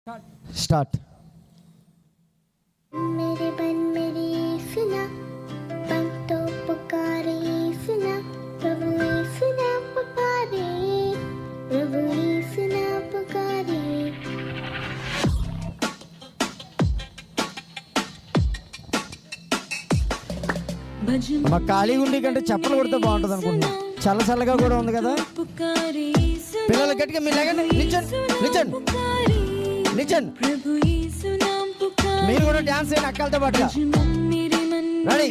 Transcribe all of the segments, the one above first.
Start. मेरे बन मेरी सुना बन तो पुकारे सुना प्रभु सुना पुकारे प्रभु सुना पुकारे। మా ఖాళీగా ఉండి కంటే చెప్పలు కొడితే బాగుంటుంది అనుకుంటున్నా. చల్ల చల్లగా కూడా ఉంది కదా. పిల్లలు గట్టిగా మీరు లేకండి, నిల్చోండి నిల్చోండి నిల్చోండి. మీరు కూడా డాన్స్ చేయండి అక్కలతో పాటుగా. రెడీ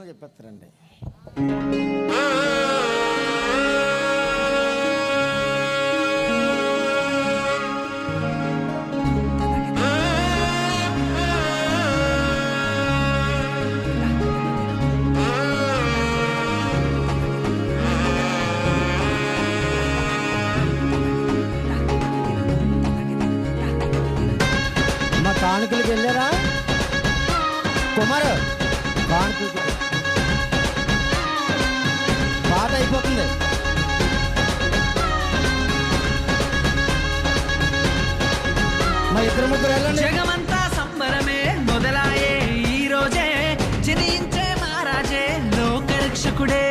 చెప్పేస్తారండి. మా కానుకలకి వెళ్ళారా కుమారు? కానుకలకి పాట అయిపోతుంది. మా ఇద్దరు ముగ్గురు వెళ్ళండి. జగమంతా సంబరమే మొదలాయే ఈ రోజే, జనించే మహారాజే లోకరక్షకుడే.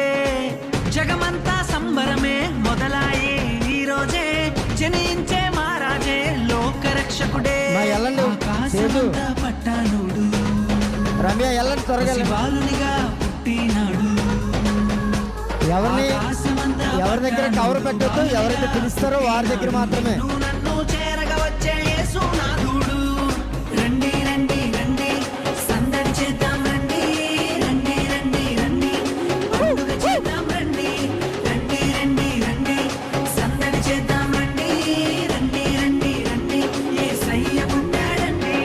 జగమంతా సంబరమే మొదలాయే ఈ రోజే, జనించే మహారాజే లోకరక్షకుడే. మా వెళ్ళండి. ఆకాశమంతా పట్టానుడు రమ్య వెళ్ళండి త్వరగా. బాలునిగా పుట్టినాడు. ఎవరి దగ్గర కవర్ పెట్టద్దు. ఎవరైతే పిలుస్తారో వారి దగ్గర మాత్రమే. నన్ను చేరగా వచ్చే యేసునాథుడు. రండి రండి రండి సందడి చేద్దాం రండి. రండి రండి రండి పండుగ చేద్దాం రండి. రండి రండి రండి సందడి చేద్దాం రండి. రండి రండి రండి యేసయ్య పుట్టాడండి.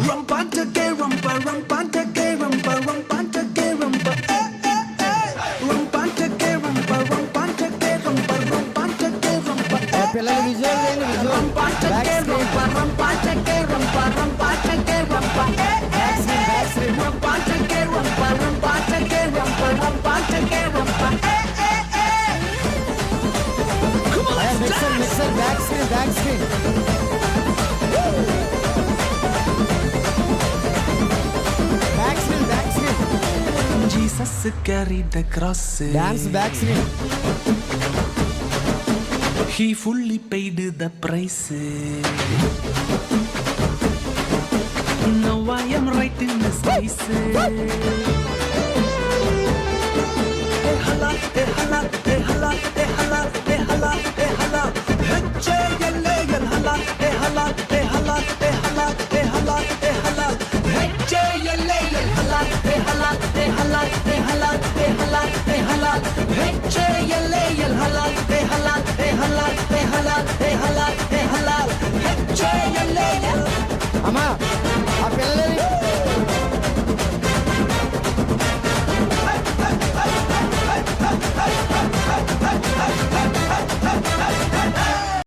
రంపాంచకే రంప రంపాంచకే రంప రంపాంచకే రంప రంపాంచకే రంప రంపాంచకే రంప రంపాంచకే రంప. పిల్లలు విజువల్ చేయండి. రంపాంచకే రంప రంపాంచకే రంప రంపాంచకే రంప రంపాంచకే రంప రంపాంచకే రంప రంపాంచకే రంప. Mixer mixer back screen back screen. Back screen back screen. Jesus carried the cross. Dance back screen. He fully paid the price. Now I am right in this place. Hey hala, hey hala, hey hala, hey hala, hey hala, hey hala. Hecce yelle yel hala, hey hala, hey hala, hey hala, hey hala, hey hala. Hecce yelle yel hala, hey hala, hey hala, hey hala, hey hala, hey hala. Hecce yelle yel hala, hey hala, hey hala, hey hala, hey hala, hey hala. Hecce yelle yel. అమ్మా